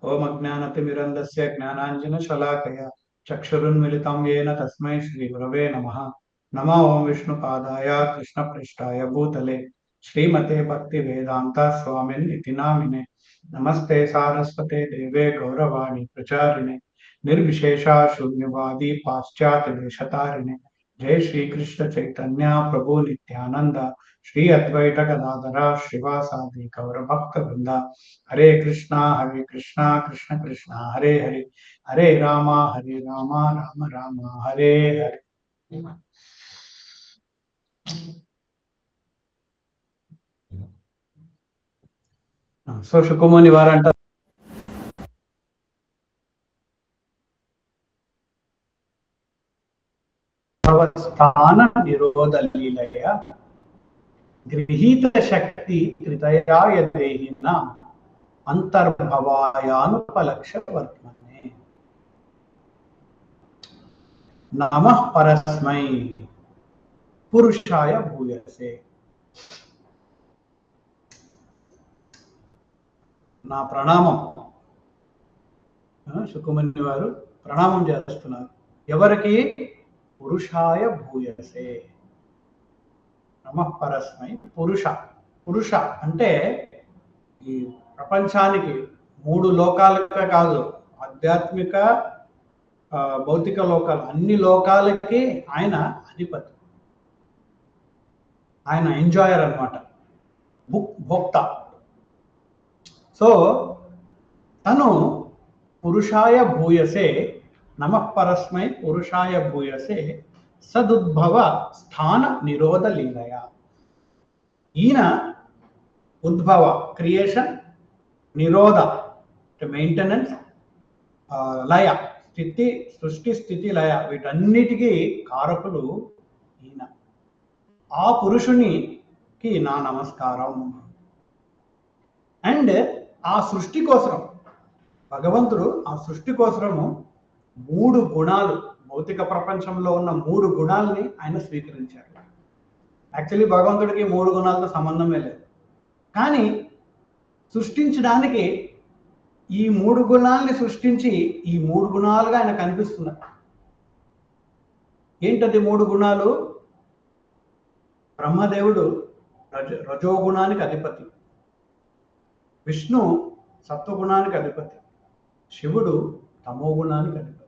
ओम अज्ञानतिमिरन्धस्य ज्ञानाञ्जनशलाकया चक्षुरुन्मिलितं येन तस्मै श्रीगुरवे नमः। नमो ओम विष्णुपादाय कृष्णपृष्ठाय भूतले श्रीमते भक्तिवेदान्त स्वामिन् इति नामिने। नमस्ते सारस्वते देवे गौरवाणी प्रचारिणे निर्विशेषा शून्यवादी पाश्चात्य देशतारिणे। जय श्री कृष्ण चैतन्य प्रभु नित्यानंद श्री अद्वैत गदाधर श्रीवासादि गौर भक्त वृंदा। हरे कृष्णा कृष्ण कृष्णा हरे हरे हरे रामा राम राम हरे हरे। సో శుకుముని వారంటారు స్థాన నిరోధ లీలయ గృహీత శక్తి త్రితయాయ దేహిన అంతర్భవాయానుపలక్ష్య వర్తమనే। నమః పరస్మై పురుషాయ భూయసే। నా ప్రణామం। శుకుముని వారు ప్రణామం చేస్తున్నారు ఎవరికి? పురుషాయ భూయసే। నమః పరస్మై పురుష। పురుష అంటే ఈ ప్రపంచానికి మూడు లోకాలకే కాదు, ఆధ్యాత్మిక భౌతిక లోకాలు అన్ని లోకాలకి ఆయన అధిపతి, ఆయన ఎంజాయర్ అన్నమాట, భోక్త। సో తను పురుషాయ భూయసే, నమః పరస్మై పురుషాయ భూయసే సదుద్భవ స్థాన నిరోధ లీలయ। ఈయన ఉద్భవ క్రియేషన్, నిరోధ మెయింటెనెన్స్, లయ స్థితి, సృష్టి స్థితి లయ వీటన్నిటికీ కారకులు ఈయన। ఆ పురుషునికి నా నమస్కారం। అండ్ ఆ సృష్టి కోసం భగవంతుడు ఆ సృష్టి కోసము మూడు గుణాలు, భౌతిక ప్రపంచంలో ఉన్న మూడు గుణాలని ఆయన స్వీకరించారు। యాక్చువల్లీ భగవంతుడికి మూడు గుణాలతో సంబంధమే లేదు, కానీ సృష్టించడానికి ఈ మూడు గుణాలని సృష్టించి ఈ మూడు గుణాలుగా ఆయన కనిపిస్తున్నారు। ఏంటది మూడు గుణాలు? బ్రహ్మదేవుడు రజోగుణానికి అధిపతి, విష్ణు సత్వగుణానికి అధిపతి, శివుడు తమో గుణానికి అధిపతి।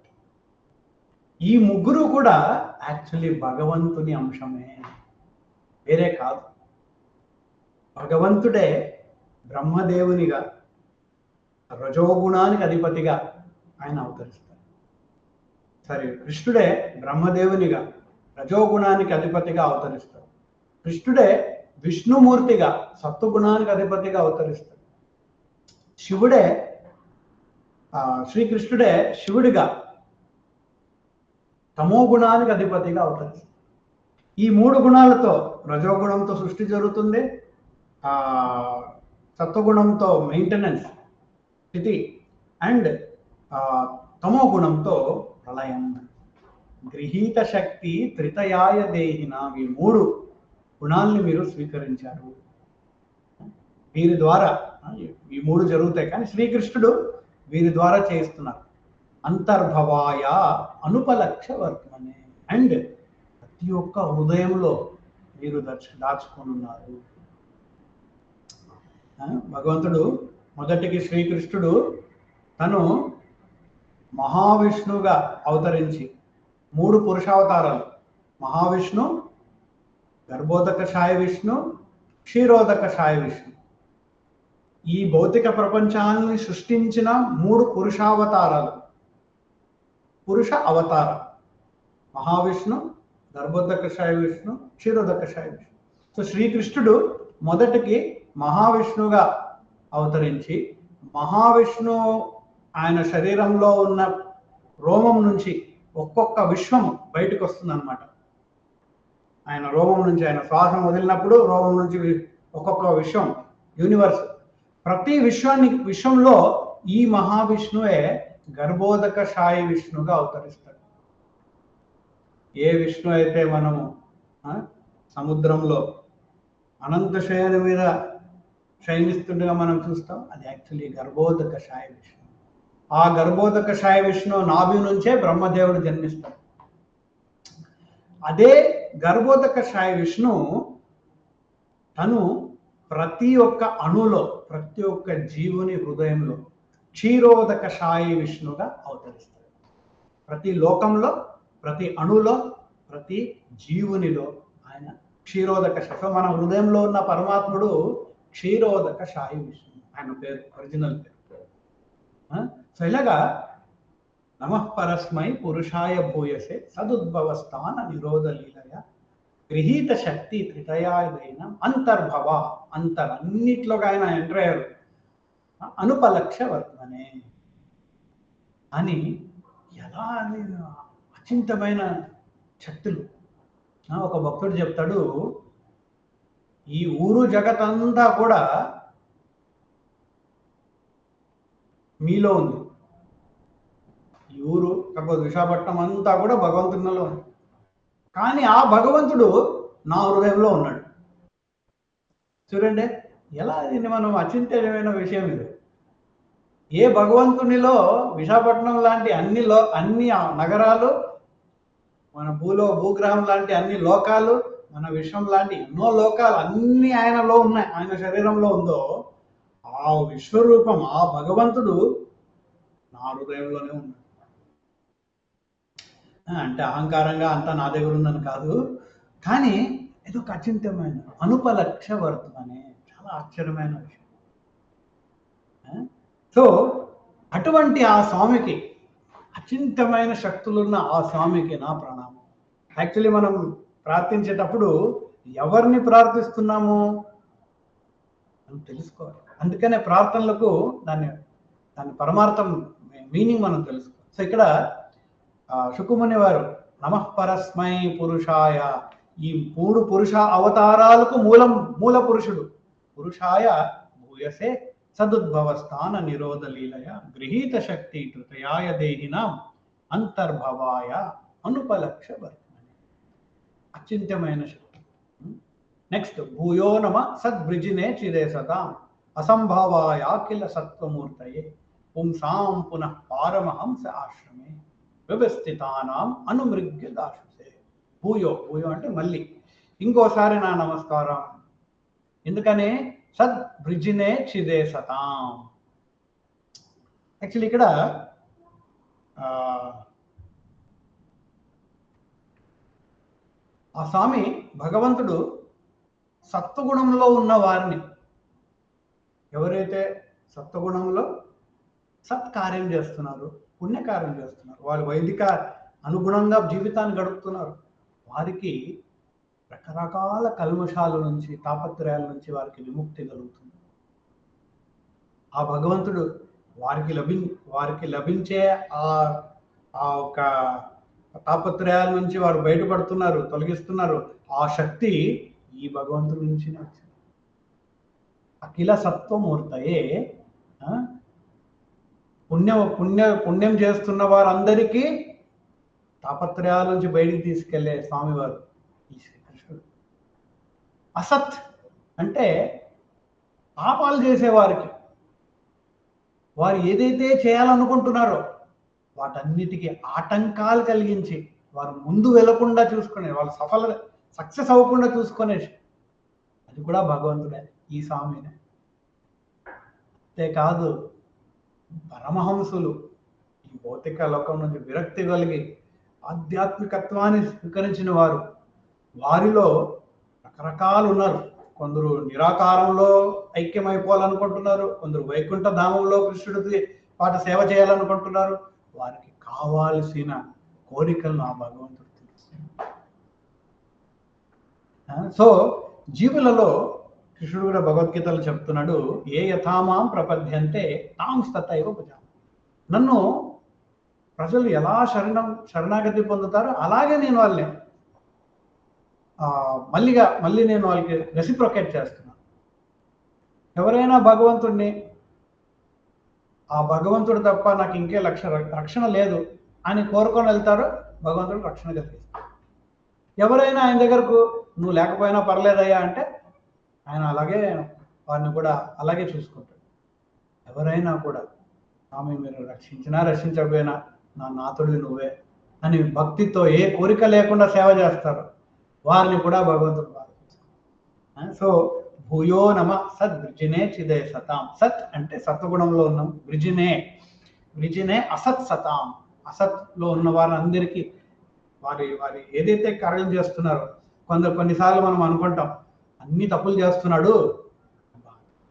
ఈ ముగ్గురు కూడా యాక్చువల్లీ భగవంతుని అంశమే, వేరే కాదు। భగవంతుడే బ్రహ్మదేవునిగా రజోగుణానికి అధిపతిగా ఆయన అవతరిస్తారు। సరే, కృష్ణుడే బ్రహ్మదేవునిగా రజోగుణానికి అధిపతిగా అవతరిస్తారు, కృష్ణుడే విష్ణుమూర్తిగా సత్వగుణానికి అధిపతిగా అవతరిస్తారు, శివుడే శ్రీకృష్ణుడే శివుడిగా తమో గుణానికి అధిపతిగా అవతరిస్తారు। ఈ మూడు గుణాలతో, రజోగుణంతో సృష్టి జరుగుతుంది, సత్వగుణంతో మెయింటెనెన్స్ స్థితి, అండ్ తమో గుణంతో ప్రళయం। గృహీత శక్తి త్రితయాయ దేహిన, ఈ మూడు గుణాలని మీరు స్వీకరించారు, వీరి ద్వారా ఈ మూడు జరుగుతాయి, కానీ శ్రీకృష్ణుడు వీరి ద్వారా చేస్తున్నారు। అంతర్భవాయ అనుపలక్ష్య వర్తమనే, అండ్ ప్రతి ఒక్క హృదయంలో మీరు దాచుకొని ఉన్నారు। భగవంతుడు మొదటికి శ్రీకృష్ణుడు తను మహావిష్ణువుగా అవతరించి మూడు పురుషావతారాలు, మహావిష్ణు, గర్భోదకశాయ విష్ణు, క్షీరోదకశాయ విష్ణు, ఈ భౌతిక ప్రపంచాన్ని సృష్టించిన మూడు పురుషావతారాలు, పురుష అవతార మహావిష్ణు, గర్భోదకశాయ విష్ణు, క్షీరోదకశాయ విష్ణు। సో శ్రీకృష్ణుడు మొదటికి మహావిష్ణువుగా అవతరించి, మహావిష్ణు ఆయన శరీరంలో ఉన్న రోమం నుంచి ఒక్కొక్క విశ్వం బయటకు వస్తుంది అన్నమాట। ఆయన రోమం నుంచి, ఆయన శ్వాసం వదిలినప్పుడు రోమం నుంచి ఒక్కొక్క విశ్వం, యూనివర్స్, ప్రతి విశ్వంలో ఈ మహావిష్ణువే గర్భోదకశాయి విష్ణుగా అవతరిస్తాడు। ఏ విష్ణు అయితే మనము సముద్రంలో అనంత శయని మీద శయనిస్తుండగా మనం చూస్తాం, అది యాక్చువల్లీ గర్భోదకశాయి విష్ణు। ఆ గర్భోదకషాయ విష్ణు నాభి నుంచే బ్రహ్మదేవుడు జన్మిస్తాడు. అదే గర్భోదకషాయ విష్ణు తను ప్రతి ఒక్క అణులో, ప్రతి ఒక్క జీవుని హృదయంలో క్షీరోదకషాయి విష్ణుగా అవతరిస్తాడు. ప్రతి లోకంలో, ప్రతి అణులో, ప్రతి జీవునిలో ఆయన క్షీరోదక. సో మన హృదయంలో ఉన్న పరమాత్ముడు క్షీరోదకషాయి విష్ణు, ఆయన పేరు, ఒరిజినల్ పేరు. సో ఇలాగా నమః పరస్మై పురుషాయ భూయసే సదుద్భవస్థాన నిరోధ లీలయ గృహీత శక్తి త్రితయాదైన అంతర్భవ. అన్నిట్లోగా ఆయన ఎంటర్ అయ్యారు. అనుపలక్ష్య వర్తమనే అని ఎలా అచింతమైన శక్తులు. ఒక భక్తుడు చెప్తాడు, ఈ ఊరు జగతంతా కూడా మీలో ఉంది. ఈ ఊరు కాకపోతే విశాఖపట్నం అంతా కూడా భగవంతునిలో ఉంది, కానీ ఆ భగవంతుడు నా హృదయంలో ఉన్నాడు. చూడండి ఎలా దీన్ని మనం అచింతమైన విషయం ఇది. ఏ భగవంతునిలో విశాఖపట్నం లాంటి అన్ని నగరాలు, మన భూగ్రహం లాంటి అన్ని లోకాలు, మన విశ్వం లాంటి ఎన్నో లోకాలు అన్ని ఆయనలో ఉన్నాయి, ఆయన శరీరంలో ఉందో ఆ విశ్వరూపం, ఆ భగవంతుడు నా హృదయంలోనే ఉన్నాడు. అంటే అహంకారంగా అంతా నా దగ్గర ఉందని కాదు, కానీ ఏదో అచింత్యమైన అనుపలక్ష్య వర్తమనే చాలా ఆశ్చర్యమైన విషయం. సో అటువంటి ఆ స్వామికి, అచింత్యమైన శక్తులున్న ఆ స్వామికి నా ప్రణామం. యాక్చువల్లీ మనం ప్రార్థించేటప్పుడు ఎవరిని ప్రార్థిస్తున్నాము మనం తెలుసుకోవాలి. అందుకనే ప్రార్థనలకు దాని పరమార్థం, మీనింగ్ మనం తెలుసుకోవాలి. సో ఇక్కడ శుకుముని వారు నమః పరస్మై పురుషాయ, ఈ 3 పురుష అవతారాలకు మూల పురుషుడు పురుషాయ భూయసే సదుద్భవస్థాన నిరోధ లీలయ గృహీత శక్తి తృతయాయ దేహినాం అంతర్భవాయ అనుపలక్ష్య వర్తమనే. అచింత్యమైన శక్తి. నెక్స్ట్ భూయో నమ సద్బ్రిజినే చిదే సదాం అసంభవాయ కిల సత్వమూర్తయే పుంసాం పునః పారమహంస ఆశ్రమే వ్యవస్థితానాం అనుమృగ్య దాశుసే. భూయో అంటే మళ్ళీ ఇంకోసారి నా నమస్కారం. ఎందుకనే సద్బ్రిజినే చిదే సతాం. యాక్చువల్లీ ఇక్కడ ఆ స్వామి భగవంతుడు సత్వగుణంలో ఉన్న వారిని, ఎవరైతే సత్వగుణంలో సత్కార్యం చేస్తున్నారు, పుణ్యకార్యం చేస్తున్నారు, వాళ్ళు వైదిక అనుగుణంగా జీవితాన్ని గడుపుతున్నారు, వారికి రకరకాల కల్మషాల నుంచి, తాపత్రయాల నుంచి వారికి విముక్తి కలుగుతుంది. ఆ భగవంతుడు వారికి లభించే ఆ ఒక తాపత్రయాల నుంచి వారు బయటపడుతున్నారు, తొలగిస్తున్నారు. ఆ శక్తి ఈ భగవంతుడి నుంచి వచ్చింది. అఖిల సత్వమూర్తయే, పుణ్యం చేస్తున్న వారందరికీ తాపత్రయాల నుంచి బయటికి తీసుకెళ్లే స్వామివారు ఈ శ్రీకృష్ణుడు. అసత్ అంటే పాపాలు చేసేవారికి, వారు ఏదైతే చేయాలనుకుంటున్నారో వాటన్నిటికీ ఆటంకాలు కలిగించి వారు ముందు వెళ్లకుండా చూసుకునే, వాళ్ళు సక్సెస్ అవ్వకుండా చూసుకునే, అది కూడా భగవంతుడే, ఈ స్వామినే. అంతేకాదు పరమహంసులు ఈ భౌతిక లోకం నుంచి విరక్తి కలిగి ఆధ్యాత్మికత్వాన్ని స్వీకరించిన వారు, వారిలో రకరకాలు ఉన్నారు. కొందరు నిరాకారంలో ఐక్యమైపోవాలనుకుంటున్నారు, కొందరు వైకుంఠ ధామంలో కృష్ణుడికి పాట సేవ చేయాలనుకుంటున్నారు. వారికి కావాల్సిన కోరికలను ఆ భగవంతుడు తీరుస్తాడు. సో జీవులలో కృష్ణుడు కూడా భగవద్గీతలు చెప్తున్నాడు, ఏ యథామాం ప్రపద్యంతే తాం తథైవ భజామి. నన్ను ప్రజలు ఎలా శరణాగతి పొందుతారో అలాగే నేను వాళ్ళని మళ్ళీ నేను వాళ్ళకి రెసిప్రొకేట్ చేస్తున్నాను. ఎవరైనా భగవంతుడిని, ఆ భగవంతుడు తప్ప నాకు ఇంకే రక్షణ లేదు అని కోరుకొని వెళ్తారో భగవంతుడు రక్షణ కలిగిస్తాడు. ఎవరైనా ఆయన దగ్గరకు నువ్వు లేకపోయినా పర్లేదయ్యా అంటే ఆయన అలాగే వారిని కూడా అలాగే చూసుకుంటాడు. ఎవరైనా కూడా స్వామి మీరు రక్షించినా రక్షించకపోయినా నా నాథుడివి నువ్వే అని భక్తితో ఏ కోరిక లేకుండా సేవ చేస్తారు, వారిని కూడా భగవంతుడు బాధిస్తారు. సో భూయో నమ సద్ వృజినే చిదే సతాం. సత్ అంటే సత్వగుణంలో ఉన్నాం, వృజినే అసత్ సతాం. అసత్లో ఉన్న వారందరికీ వారి వారి ఏదైతే కార్యం చేస్తున్నారో, కొన్నిసార్లు మనం అనుకుంటాం అన్ని తప్పులు చేస్తున్నాడు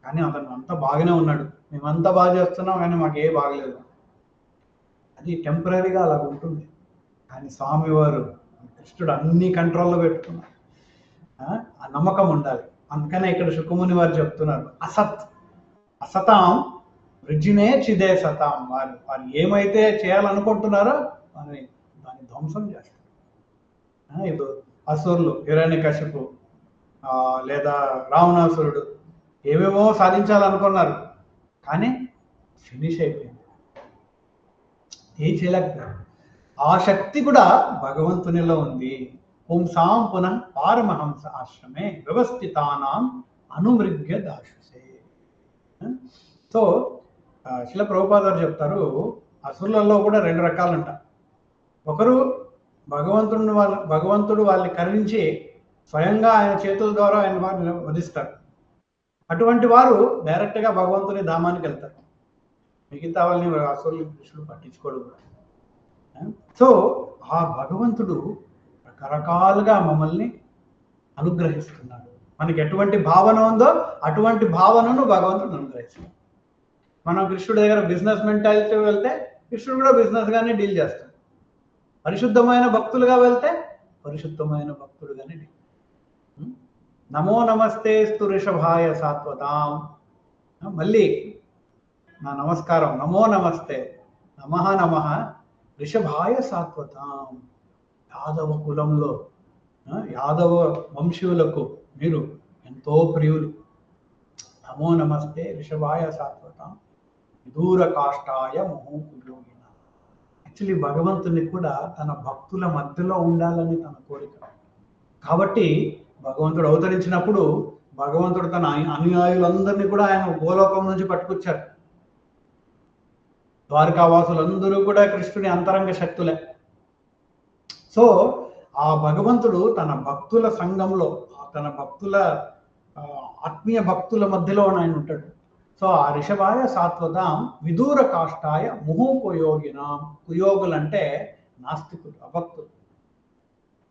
కానీ అతను అంతా బాగానే ఉన్నాడు, మేమంతా బాగా చేస్తున్నాం కానీ మాకు ఏ బాగలేదు. అది టెంపరీగా అలా ఉంటుంది. కానీ స్వామివారు కృష్ణుడు అన్ని కంట్రోల్లో పెట్టుకున్నారు. ఆ నమ్మకం ఉండాలి. అందుకనే ఇక్కడ శుకముని వారు చెప్తున్నారు అసతాం వృజినే చిదే సతాం. వారు ఏమైతే చేయాలనుకుంటున్నారో దాన్ని ధ్వంసం చేస్తారు. ఇప్పుడు అసురులు హిరణ్యకశిపు లేదా రావణాసురుడు ఏమేమో సాధించాలనుకున్నారు కానీ ఫినిష్ అయిపోయింది, ఏం చేయలేకపోయారు. ఆ శక్తి కూడా భగవంతునిలో ఉంది. పుంసాం పునః పారమహంస ఆశ్రమే వ్యవస్థితానాం అనుమృగ్య దాశుసే. సో శిల ప్రభుపాదారు చెప్తారు అసురులలో కూడా 2 రకాలు ఉంటాయి. ఒకరు భగవంతుడు వాళ్ళని కరుణించి స్వయంగా ఆయన చేతుల ద్వారా ఆయన వారిని వధిస్తారు. అటువంటి వారు డైరెక్ట్గా భగవంతుని ధామానికి వెళ్తారు. మిగతా వాళ్ళని అసురులు కృష్ణుడు పట్టించుకోడు. సో ఆ భగవంతుడు రకరకాలుగా మమ్మల్ని అనుగ్రహిస్తున్నాడు. మనకి ఎటువంటి భావన ఉందో అటువంటి భావనను భగవంతుడు అనుగ్రహిస్తాడు. మనం కృష్ణుడి దగ్గర బిజినెస్ మెంటాలిటీ వెళ్తే కృష్ణుడు కూడా బిజినెస్ గానే డీల్ చేస్తాడు. పరిశుద్ధమైన భక్తులుగా వెళ్తే పరిశుద్ధమైన భక్తుడుగానే డీల్. నమో నమస్తే స్తు ఋషభాయ సాత్వతాం. మళ్ళీ నా నమస్కారం నమో నమస్తే నమః ఋషభాయ సాత్వతాం. యాదవ కులంలో యాదవ వంశీయులకు మీరు ఎంతో ప్రియులు. నమో నమస్తే ఋషభాయ సాత్వతాం విదూర కాష్టాయ మహోకుయోగిన. యాక్చువల్లీ భగవంతుని కూడా తన భక్తుల మధ్యలో ఉండాలని తన కోరిక. కాబట్టి భగవంతుడు అవతరించినప్పుడు భగవంతుడు తన అనుయాయులందరినీ కూడా ఆయన గోలోకం నుంచి పట్టుకొచ్చారు. ద్వారకావాసులందరూ కూడా కృష్ణుని అంతరంగ శక్తులే. సో ఆ భగవంతుడు తన భక్తుల సంఘంలో తన భక్తుల ఆత్మీయ భక్తుల మధ్యలో ఆయన ఉంటాడు. సో ఆ ఋషభాయ సాత్వతాం విదూర కాష్టాయ ముహుకుయోగినాం. కుయోగులు అంటే నాస్తికులు, అభక్తులు.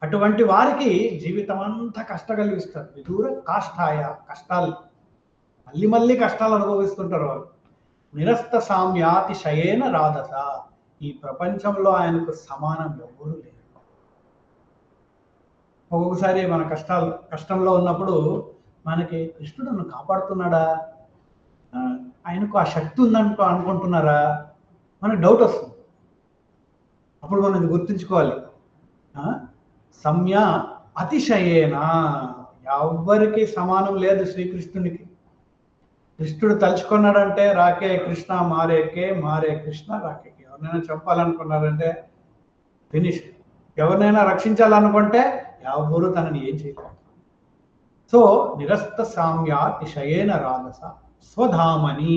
అటువంటి వారికి జీవితం అంతా కష్టం కలిగిస్తారు. విదూర కాష్టాయ కష్టాలు, మళ్ళీ కష్టాలు అనుభవిస్తుంటారు వాళ్ళు. నిరస్త సామ్యాతిశయేన రాధస. ఈ ప్రపంచంలో ఆయనకు సమానం ఎవరు లేరు. ఒక్కొక్కసారి మన కష్టంలో ఉన్నప్పుడు మనకి కృష్ణుడు నన్ను కాపాడుతున్నాడా, ఆయనకు ఆ శక్తి ఉందనుకో అనుకుంటున్నారా, మనకు డౌట్ వస్తుంది. అప్పుడు మనం ఇది గుర్తుంచుకోవాలి. సమ్య అతిశయేన, ఎవ్వరికి సమానం లేదు శ్రీకృష్ణునికి. కృష్ణుడు తలుచుకున్నాడంటే రాకే కృష్ణ మారేకే, మారే కృష్ణ రాకే. ఎవరినైనా చంపాలనుకున్నారంటే ఫినిష్. ఎవరినైనా రక్షించాలనుకుంటే ఎవరు తనని ఏం చేయలేదు. సో నిరస్త సామ్యాతిశయేన రాధస స్వధామని.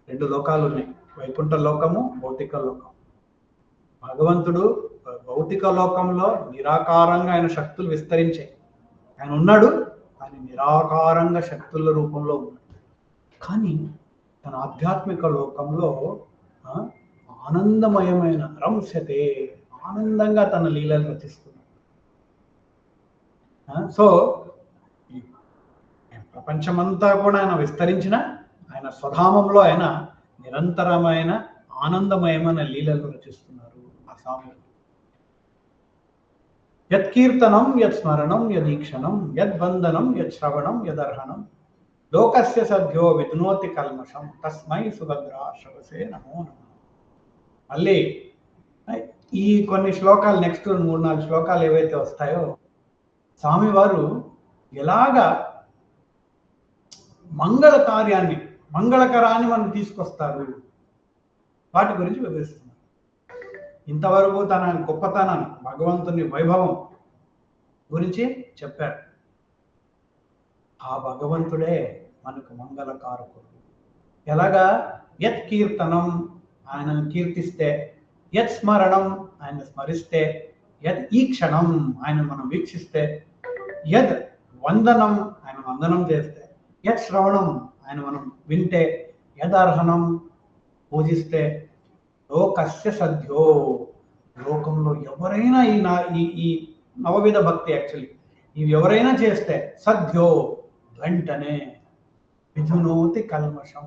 2 లోకాలు ఉన్నాయి, వైకుంఠ లోకము, భౌతిక లోకం. భగవంతుడు భౌతిక లోకంలో నిరాకారంగా ఆయన శక్తులు విస్తరించాయి. ఆయన ఉన్నాడు కానీ నిరాకారంగా శక్తుల రూపంలో ఉన్నాడు. కానీ తన ఆధ్యాత్మిక లోకంలో ఆనందమయమైన రంశతే, ఆనందంగా తన లీలలు రచిస్తున్నాడు. సో ప్రపంచమంతా కూడా ఆయన విస్తరించిన ఆయన స్వధామంలో ఆయన నిరంతరమైన ఆనందమయమైన లీలలు రచిస్తున్నారు ఆ స్వామి. యత్కీర్తనం యత్ స్మరణం యదీక్షణం యద్వందనం యత్ శ్రవణం యదర్హణం లోకస్య సద్యో విధునోతి కల్మషం తస్మై సుభద్రా శవసే నమో నమః. మళ్ళీ ఈ కొన్ని శ్లోకాలు, నెక్స్ట్ 3-4 శ్లోకాలు ఏవైతే వస్తాయో స్వామివారు ఎలాగా మంగళ కార్యాన్ని, మంగళకరాన్ని మనం తీసుకొస్తారు వాటి గురించి వివరిస్తున్నారు. ఇంతవరకు తన గొప్పతనాన్ని, భగవంతుని వైభవం గురించి చెప్పారు. ఆ భగవంతుడే మనకు మంగళకారకుడు. ఎలాగా యత్ కీర్తనం ఆయనను కీర్తిస్తే, యత్ స్మరణం ఆయన స్మరిస్తే, యత్ ఈక్షణం ఆయన మనం వీక్షిస్తే, యద్ వందనం ఆయన వందనం చేస్తే, యత్ శ్రవణం ఆయన మనం వింటే, యదర్హణం పూజిస్తే, లోకస్య సద్యో లోకంలో ఎవరైనా ఈ నవవిధ భక్తి యాక్చువల్లీ ఇవి ఎవరైనా చేస్తే సద్యో వెంటనే విధునోతి కల్మషం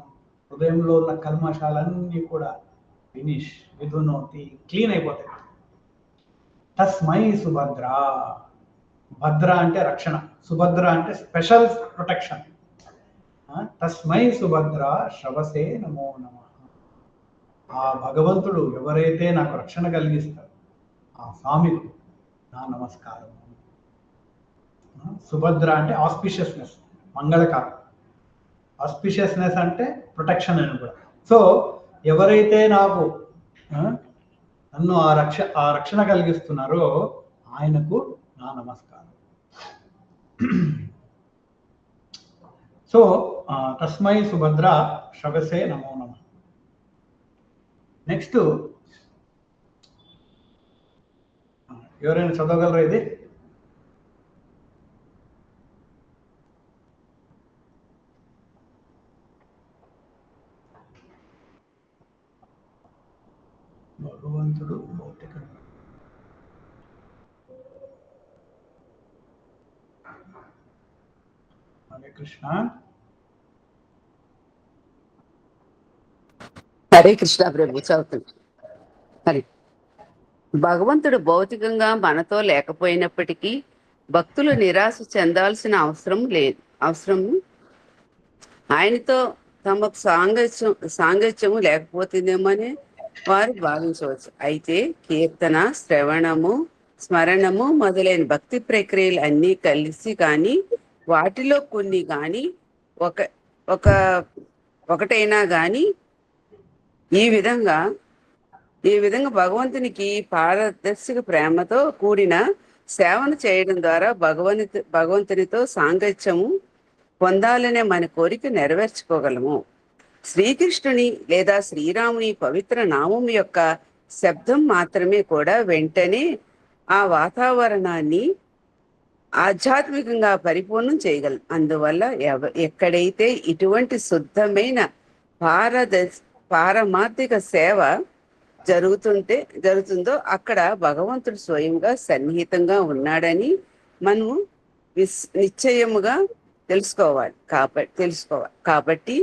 హృదయంలో ఉన్న కల్మషాలన్నీ కూడా ఫినిష్ విధునోతి క్లీన్ అయిపోతాయి. తస్మై సుభద్ర, భద్ర అంటే రక్షణ, సుభద్ర అంటే స్పెషల్ ప్రొటెక్షన్. తస్మై సుభద్ర శ్రవసే నమో నమః. ఆ భగవంతుడు ఎవరైతే నాకు రక్షణ కలిగిస్తారో ఆ స్వామికు నా నమస్కారం. సుభద్ర అంటే ఆస్పిషియస్నెస్, మంగళకారం. ఆస్పిషియస్నెస్ అంటే ప్రొటెక్షన్ అని కూడా. సో ఎవరైతే నాకు నన్ను ఆ రక్షణ కలిగిస్తున్నారో ఆయనకు నా నమస్కారం. సో తస్మై సుభద్ర శ్రవసే నమో నమః. నెక్స్ట్ ఎవరైనా చదవగలరా ఇది? భగవంతుడు భౌతిక హరే కృష్ణ. హరే కృష్ణ ప్రభు. చదువుతుంది. హరి భగవంతుడు భౌతికంగా మనతో లేకపోయినప్పటికీ భక్తులు నిరాశ చెందాల్సిన అవసరము ఆయనతో తమకు సాంగత్యము లేకపోతుందేమని వారు భావించవచ్చు. అయితే కీర్తన, శ్రవణము, స్మరణము మొదలైన భక్తి ప్రక్రియలు అన్నీ కలిసి కానీ వాటిలో కొన్ని కానీ ఒకటైనా కానీ ఈ విధంగా భగవంతునికి పారదర్శక ప్రేమతో కూడిన సేవను చేయడం ద్వారా భగవంతునితో సాంగత్యము పొందాలనే మన కోరిక నెరవేర్చుకోగలము. శ్రీకృష్ణుని లేదా శ్రీరాముని పవిత్ర నామం యొక్క శబ్దం మాత్రమే కూడా వెంటనే ఆ వాతావరణాన్ని ఆధ్యాత్మికంగా పరిపూర్ణం చేయగలం. అందువల్ల ఎక్కడైతే ఇటువంటి శుద్ధమైన పారమార్థిక సేవ జరుగుతుందో అక్కడ భగవంతుడు స్వయంగా సన్నిహితంగా ఉన్నాడని మనము నిశ్చయముగా తెలుసుకోవాలి. కాబట్టి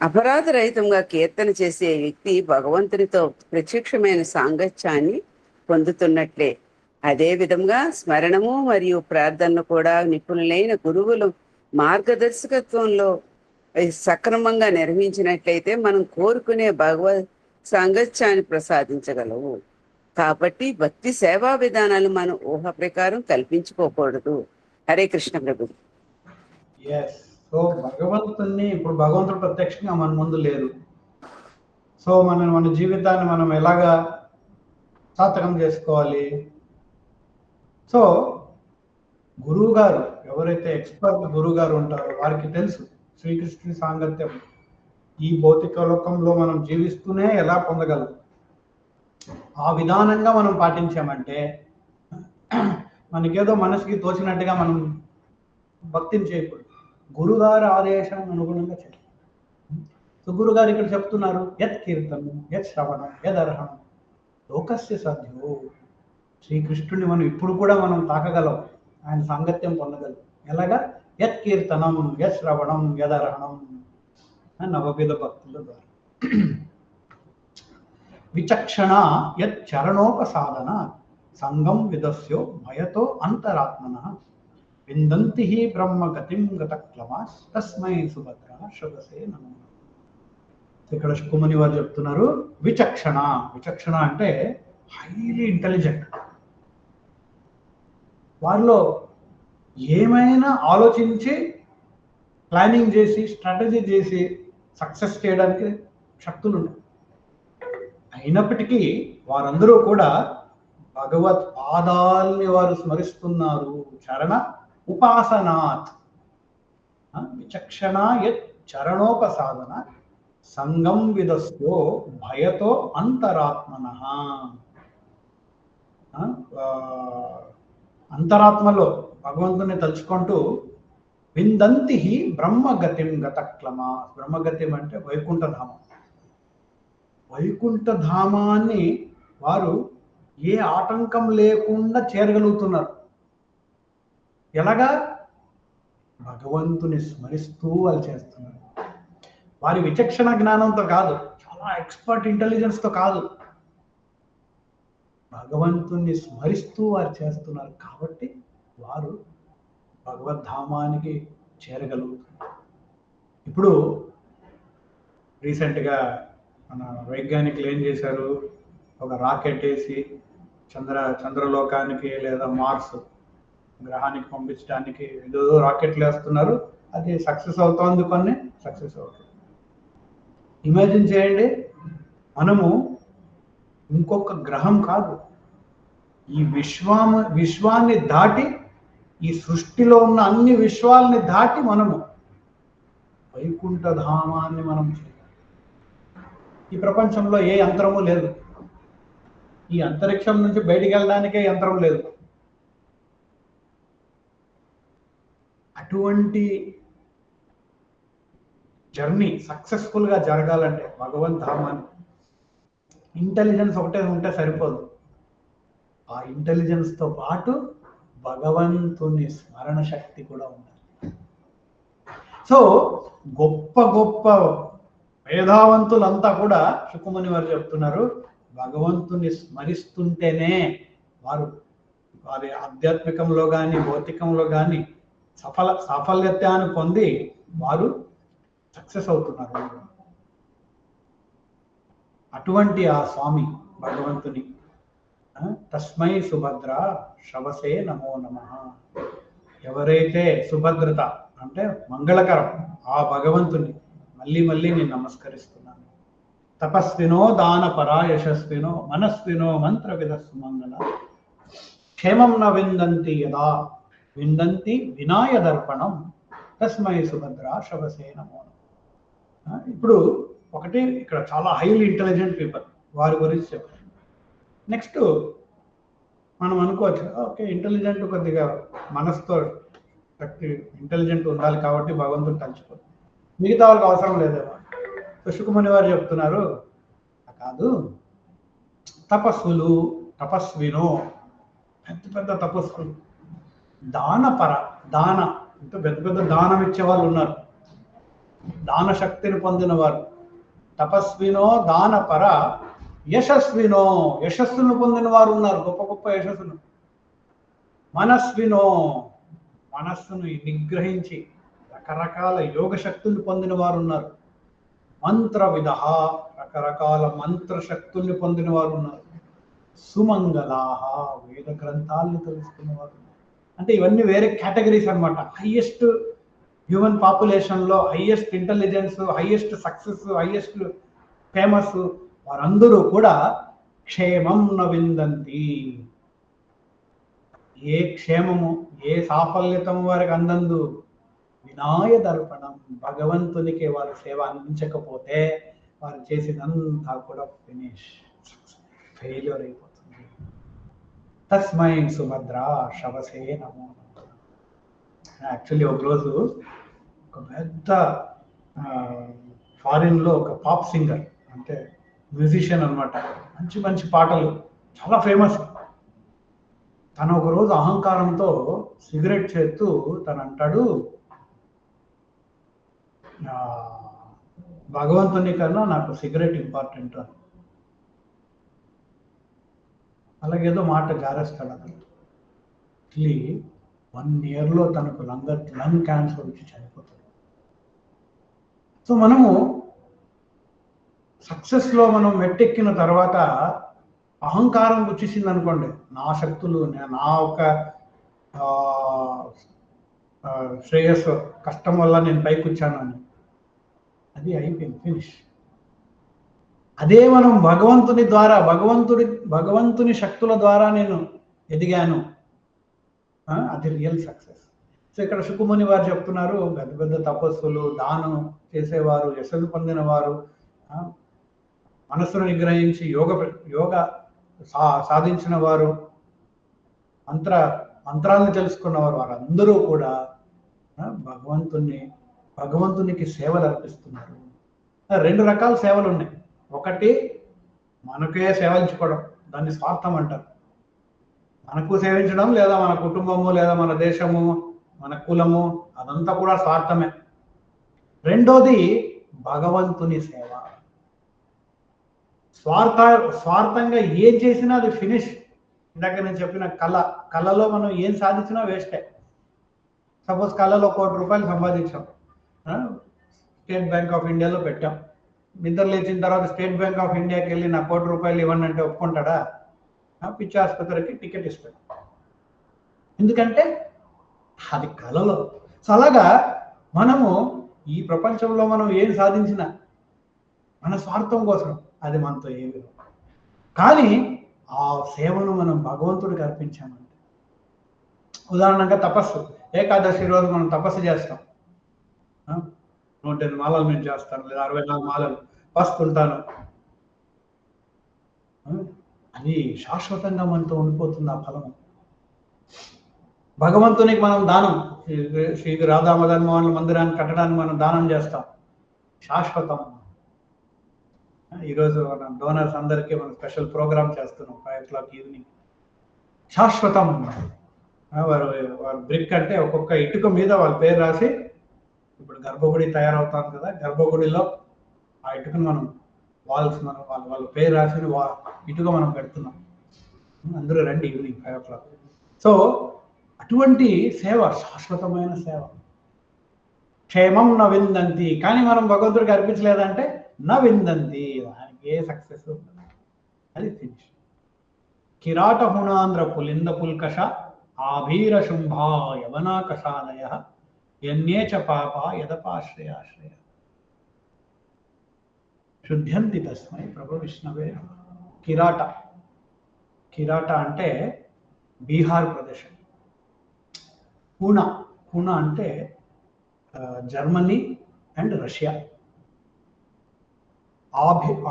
అపరాధరహితంగా కీర్తన చేసే వ్యక్తి భగవంతునితో ప్రత్యక్షమైన సాంగత్యాన్ని పొందుతున్నట్లే. అదే విధంగా స్మరణము మరియు ప్రార్థనలు కూడా నిపుణులైన గురువుల మార్గదర్శకత్వంలో సక్రమంగా నిర్వహించినట్లయితే మనం కోరుకునే భగవత్ సాంగత్యాన్ని ప్రసాదించగలవు. కాబట్టి భక్తి సేవా విధానాలు మనం ఊహ ప్రకారం కల్పించుకోకూడదు. హరే కృష్ణ ప్రభు. సో భగవంతుని ఇప్పుడు భగవంతుడు ప్రత్యక్షంగా మన ముందు లేరు. సో మన జీవితాన్ని మనం ఎలాగా సార్థకం చేసుకోవాలి? సో గురువు గారు ఎవరైతే ఎక్స్పర్ట్ గురువు గారు ఉంటారో వారికి తెలుసు శ్రీకృష్ణుని సాంగత్యం ఈ భౌతిక లోకంలో మనం జీవిస్తూనే ఎలా పొందగలం. ఆ విధానంగా మనం పాటించామంటే మనకేదో మనసుకి తోచినట్టుగా మనం భక్తిని చేయకూడదు. గురుగారు ఆదేశం అనుగుణంగా చేయాలి. సో గురుగారు ఇక్కడ చెప్తున్నారు యత్ కీర్తనం, యత్ శ్రవణం, యదర్హణం లోకస్య సద్యో. శ్రీకృష్ణుని మనం ఇప్పుడు కూడా మనం తాకగలం, ఆయన సాంగత్యం పొందగలం. ఎలాగా? యత్ కీర్తనం, యత్ శ్రవణం, యదర్హణం నవవిధ భక్తుల ద్వారా. విచక్షణ యత్ చరణోపసాదన సంగం విదస్యో భయతో అంతరాత్మన విందంతి బ్రహ్మగతిం గతక్లమాస్ తస్మై సుభద్ర శ్రవసే నమః. ఇక్కడ శుకుముని వారు చెప్తున్నారు విచక్షణ. విచక్షణ అంటే హైలీ ఇంటెలిజెంట్. వారిలో ఏమైనా ఆలోచించి ప్లానింగ్ చేసి స్ట్రాటజీ చేసి సక్సెస్ చేయడానికి శక్తులు ఉన్నాయి. అయినప్పటికీ వారందరూ కూడా భగవత్ పాదాల్ని వారు స్మరిస్తున్నారు. చరణ ఉపాసనాత్. విచక్షణ యత్ చరణోపసాదన సంగం విదస్తో భయతో అంతరాత్మన. అంతరాత్మలో భగవంతుని తలుచుకుంటూ విందంతి బ్రహ్మగతిం గతక్లమా. బ్రహ్మగతిం అంటే వైకుంఠధామం. వైకుంఠధామాన్ని వారు ఏ ఆటంకం లేకుండా చేరగలుగుతున్నారు. ఎలాగా? భగవంతుని స్మరిస్తూ వాళ్ళు చేస్తున్నారు. వారి విచక్షణ జ్ఞానంతో కాదు, చాలా ఎక్స్పర్ట్ ఇంటెలిజెన్స్తో కాదు, భగవంతుని స్మరిస్తూ వారు చేస్తున్నారు. కాబట్టి వారు భగవద్ధామానికి చేరగలుగుతున్నారు. ఇప్పుడు రీసెంట్గా మన వైజ్ఞానికులు ఏం చేశారు? ఒక రాకెట్ వేసి చంద్రలోకానికి లేదా మార్స్ గ్రహానికి పంపించడానికి ఏదో రాకెట్లు వేస్తున్నారు. అది సక్సెస్ అవుతోంది, కొన్ని సక్సెస్ అవుతుంది. ఇమాజిన్ చేయండి, మనము ఇంకొక గ్రహం కాదు, ఈ విశ్వాన్ని దాటి, ఈ సృష్టిలో ఉన్న అన్ని విశ్వాలని దాటి మనము వైకుంఠధామాన్ని మనం చేయాలి. ఈ ప్రపంచంలో ఏ యంత్రము లేదు. ఈ అంతరిక్షం నుంచి బయటికి వెళ్ళడానికే యంత్రం లేదు. అటువంటి జర్నీ సక్సెస్ఫుల్ గా జరగాలంటే భగవద్ధామాన్ని ఇంటెలిజెన్స్ ఒకటే ఉంటే సరిపోదు. ఆ ఇంటెలిజెన్స్ తో పాటు భగవంతుని స్మరణ శక్తి కూడా ఉండాలి. సో గొప్ప గొప్ప మేధావంతులంతా కూడా శుకుముని వారు చెప్తున్నారు, భగవంతుని స్మరిస్తుంటేనే వారి ఆధ్యాత్మికంలో కానీ భౌతికంలో కానీ సాఫల్యత్యాన్ని పొంది వారు సక్సెస్ అవుతున్నారు. అటువంటి ఆ స్వామి భగవంతుని తస్మై సుభద్ర శవసే నమో నమః. ఎవరైతే సుభద్రత అంటే మంగళకరం ఆ భగవంతుని మళ్ళీ మళ్ళీ నేను నమస్కరిస్తున్నాను. తపస్వినో దానపర యశస్వినో మనస్వినో మంత్ర విదస్సు మంగళ క్షేమం న విందంతి యదా విందంతి వినాయ దర్పణం తస్మై సుభద్ర శవసే నమో నమః. ఇప్పుడు ఒకటి ఇక్కడ చాలా హైలీ ఇంటెలిజెంట్ పీపుల్, వారి గురించి చెప్పారు. నెక్స్ట్ మనం అనుకోవచ్చు, ఓకే ఇంటెలిజెంట్ కొద్దిగా మనసుతో ఇంటెలిజెంట్ ఉండాలి కాబట్టి భగవంతుడు తలుచుకోవాలి, మిగతా వాళ్ళకి అవసరం లేదేమో. శుకుముని వారు చెప్తున్నారు కాదు, తపస్వినో పెద్ద పెద్ద తపస్సులు, దాన అంటే పెద్ద పెద్ద దానం ఇచ్చే వాళ్ళు ఉన్నారు, దాన శక్తిని పొందిన వారు. తపస్వినో దానపర యశస్వినో యశస్సును పొందిన వారు ఉన్నారు, గొప్ప గొప్ప యశస్సును. మనస్వినో మనస్సును నిగ్రహించి రకరకాల యోగ శక్తుల్ని పొందిన వారు ఉన్నారు. మంత్ర విధ రకరకాల మంత్ర శక్తుల్ని పొందిన వారు ఉన్నారు. సుమంగళాహ వేద గ్రంథాలను తెలుసుకున్న వారు. అంటే ఇవన్నీ వేరే కేటగిరీస్ అన్నమాట. హైయెస్ట్ హ్యూమన్ పాపులేషన్లో highest intelligence, highest success, highest famous వారందరూ కూడా క్షేమం న విందంతి. ఏ క్షేమము ఏ సాఫల్యతము వారికి అందందు వినాయ దర్పణం, భగవంతునికి వారు సేవ అందించకపోతే వారు చేసినంతా కూడా ఫెయిల్యూర్ అయిపోతుంది. తస్మై సుభద్ర శవసే నమో నమః. యాక్చువల్లీ ఒకరోజు ఒక పెద్ద ఫారిన్లో ఒక పాప్ సింగర్ అంటే మ్యూజిషియన్ అనమాట, మంచి మంచి పాటలు చాలా ఫేమస్. తను ఒకరోజు అహంకారంతో సిగరెట్ చేస్తూ తను అంటాడు, భగవంతుని కన్నా నాకు సిగరెట్ ఇంపార్టెంట్ అని. అలాగేదో మాట జారేస్తాడు అతను. యాక్చువల్లీ 1 yearలో తనకు లంగ్ క్యాన్సర్ వచ్చి చనిపోతాడు. సో మనము సక్సెస్లో మనం మెట్టెక్కిన తర్వాత అహంకారం వచ్చేసింది అనుకోండి, నా శక్తులు, నా ఒక శ్రేయస్సు కష్టం వల్ల నేను పైకి వచ్చాను అని, అది అయిపోయింది, ఫినిష్. అదే మనం భగవంతుని ద్వారా భగవంతుని శక్తుల ద్వారా నేను ఎదిగాను, అది రియల్ సక్సెస్. సో ఇక్కడ శుకుముని వారు చెప్తున్నారు, పెద్ద పెద్ద తపస్సులు, దానం చేసేవారు, యశస్సు పొందిన వారు, మనస్సును నిగ్రహించి యోగ సాధించిన వారు, మంత్రాలను తెలుసుకున్నవారు, వారందరూ కూడా భగవంతునికి సేవలు అర్పిస్తున్నారు. 2 రకాల సేవలు ఉన్నాయి. ఒకటి మనకే సేవించుకోవడం, దాన్ని స్వార్థం అంటారు. మనకు సేవించడం, లేదా మన కుటుంబము, లేదా మన దేశము, మన కులము, అదంతా కూడా స్వార్థమే. రెండోది భగవంతుని సేవ. స్వార్థంగా ఏం చేసినా అది ఫినిష్. ఇందాక నేను చెప్పిన కళలో మనం ఏం సాధించినా వేస్టే. సపోజ్ కళలో 1 కోటి రూపాయలు సంపాదించాం, స్టేట్ బ్యాంక్ ఆఫ్ ఇండియాలో పెట్టాం. నిద్ర లేచిన తర్వాత స్టేట్ బ్యాంక్ ఆఫ్ ఇండియాకి వెళ్ళి నా 1 కోటి రూపాయలు ఇవ్వండి అంటే ఒప్పుకుంటాడా? పిచ్చి ఆసుపత్రికి టికెట్ ఇస్తాడు. ఎందుకంటే అది కళలో. సో అలాగా మనము ఈ ప్రపంచంలో మనం ఏం సాధించినా మన స్వార్థం కోసం, అది మనతో ఏమి. కానీ ఆ సేవను మనం భగవంతుడికి అర్పించామంటే, ఉదాహరణగా తపస్సు, ఏకాదశి రోజు మనం తపస్సు చేస్తాం. 108 మాలలు నేను చేస్తాను, లేదా 64 మాలలు పస్తుంటాను. అది శాశ్వతంగా మనతో ఉండిపోతుంది ఆ ఫలం. భగవంతునికి మనం దానం, శ్రీ రాధా మదన్ మోహన్ మందిరాన్ని కట్టడానికి మనం దానం చేస్తాం, శాశ్వతం. ఈరోజు మనం డోనర్స్ అందరికీ మనం స్పెషల్ ప్రోగ్రామ్ చేస్తున్నాం 5 o'clock ఈవినింగ్. శాశ్వతం. వారు బ్రిక్ అంటే ఒక్కొక్క ఇటుక మీద వాళ్ళ పేరు రాసి, ఇప్పుడు గర్భగుడి తయారవుతాం కదా, గర్భగుడిలో ఆ ఇటుకను మనం వాల్స్ మనం వాళ్ళ పేరు రాసిన ఇటుక మనం పెడుతున్నాం. అందరూ రండి ఈవినింగ్ 5 o'clock. సో అటువంటి సేవ శాశ్వతమైన సేవ. క్షేమం న విందంతి. కానీ మనం భగవంతుడికి అర్పించలేదంటే న విందంతి, దానికి ఏ సక్సెస్ ఉంటుంది. అది ఫినిష్. కిరాట హుణాంధ్ర పులింద పుల్కష ఆభీర శుంభా యవనాకషాదయ యన్యే చ పాప యదపాశ్రయాశ్రయ శుద్ధ్యంతి తస్మై ప్రభు విష్ణవే. కిరాట అంటే బీహార్ ప్రదేశం. పూనా అంటే జర్మనీ అండ్ రష్యా.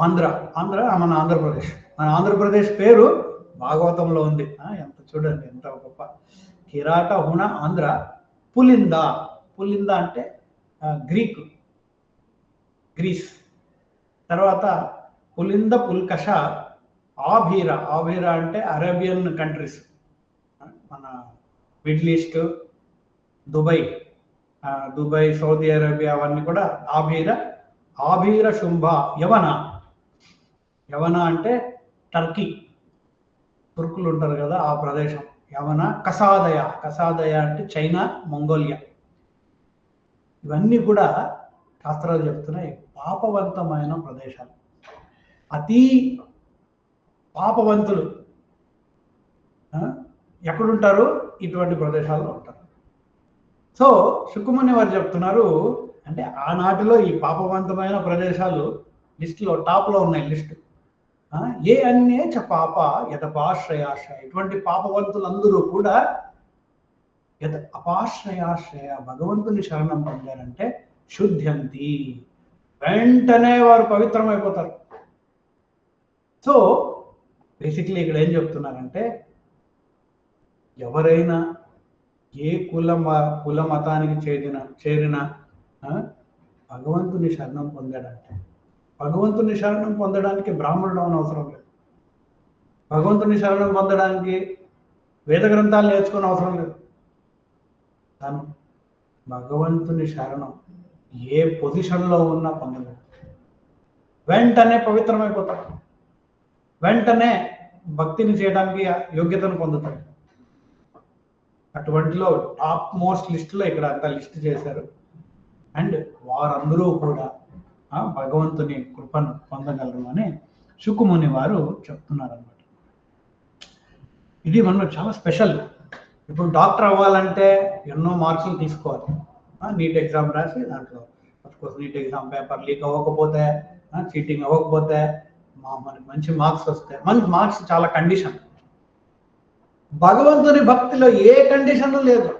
ఆంధ్ర మన ఆంధ్రప్రదేశ్. మన ఆంధ్రప్రదేశ్ పేరు భాగవతంలో ఉంది. ఎంత చూడండి, ఎంత గొప్ప. కిరాట హుణ ఆంధ్ర. పులింద అంటే గ్రీస్. తర్వాత పులింద పుల్కష ఆభీర అంటే అరేబియన్ కంట్రీస్, మన middle east, Dubai, Saudi Arabia, అవన్నీ కూడా ఆభీర శుంభ. యవన అంటే టర్కీ, తుర్కులు ఉంటారు కదా ఆ ప్రదేశం. యవన. కసాదయ అంటే చైనా, మంగోలియా. ఇవన్నీ కూడా శాస్త్రాలు చెప్తున్నాయి పాపవంతమైన ప్రదేశాలు. అతి పాపవంతులు ఎక్కడుంటారు? ఇటువంటి ప్రదేశాల్లో ఉంటారు. సో శుకుముని వారు చెప్తున్నారు, అంటే ఆనాటిలో ఈ పాపవంతమైన ప్రదేశాలు లిస్టులో టాప్లో ఉన్నాయి. లిస్టు ఏ అన్యే చ పాప యదపాశ్రయాశ్రయ. ఇటువంటి పాపవంతులందరూ కూడా అపాశ్రయాశ్రయ భగవంతుని శరణం పొందారంటే శుద్ధ్యంతి, వెంటనే వారు పవిత్రమైపోతారు. సో బేసిక్లీ ఇక్కడ ఏం చెప్తున్నారంటే, ఎవరైనా ఏ కుల మతానికి చేరిన భగవంతుని శరణం పొందాడంటే, భగవంతుని శరణం పొందడానికి బ్రాహ్మణుడు అవసరం లేదు. భగవంతుని శరణం పొందడానికి వేద గ్రంథాలు నేర్చుకునే అవసరం లేదు. తను భగవంతుని శరణం ఏ పొజిషన్లో ఉన్నా పొందలేదు, వెంటనే పవిత్రమైపోతాడు, వెంటనే భక్తిని చేయడానికి యోగ్యతను పొందుతాడు. అటువంటిలో టాప్ మోస్ట్ లిస్టులో ఇక్కడ అంతా లిస్ట్ చేశారు. అండ్ వారందరూ కూడా భగవంతుని కృపను పొందగలరు అని శుకుముని వారు చెప్తున్నారు అన్నమాట. ఇది మనం చాలా స్పెషల్. ఇప్పుడు డాక్టర్ అవ్వాలంటే ఎన్నో మార్కులు తీసుకోవాలి. నీట్ ఎగ్జామ్ రాసి, దాంట్లో of course NEET exam paper leak అవ్వకపోతే, చీటింగ్ అవ్వకపోతే మనకి మంచి మార్క్స్ వస్తాయి. మనకి మార్క్స్ చాలా కండిషన్. భగవంతుని భక్తిలో ఏ కండిషన్ లేదు.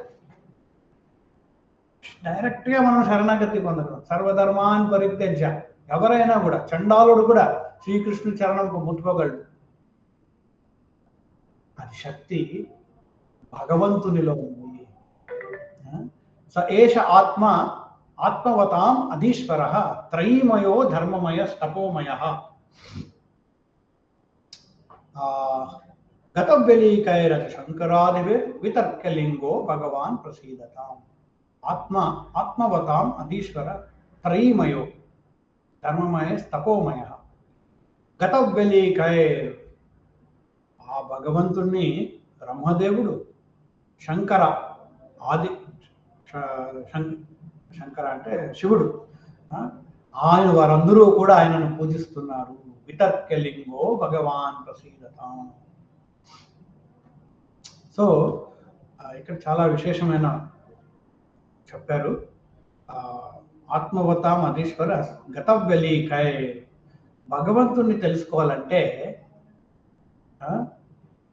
డైరెక్ట్గా మనం శరణాగతి పొందగలం. సర్వధర్మాన్ పరిత్యజ్య ఎవరైనా కూడా, చండాలుడు కూడా శ్రీకృష్ణుని చరణంకు ముట్టుకోగలడు. అది శక్తి భగవంతునిలో ఉంది. స ఏష ఆత్మ ఆత్మవతాం అధీశ్వర త్రైమయో ధర్మమయ తపోమయ గతవ్యలీకైరత శంకరాదివిర్ వితర్కలింగో భగవాన్ ప్రసీదతాం. ఆత్మవతాం అధీశ్వర త్రైమయో ధర్మమయ తపోమయ గతవ్యలీకైర్. ఆ భగవంతుణ్ణి బ్రహ్మదేవుడు, శంకర ఆది శంకర అంటే శివుడు, ఆయన వారందరూ కూడా ఆయనను పూజిస్తున్నారు. వితర్కలింగో భగవాన్ ప్రసీదతాం. సో ఇక్కడ చాలా విశేషమైన చెప్పారు. ఆత్మవతాం అధీశ్వర గతవ్యలీకై. భగవంతుణ్ణి తెలుసుకోవాలంటే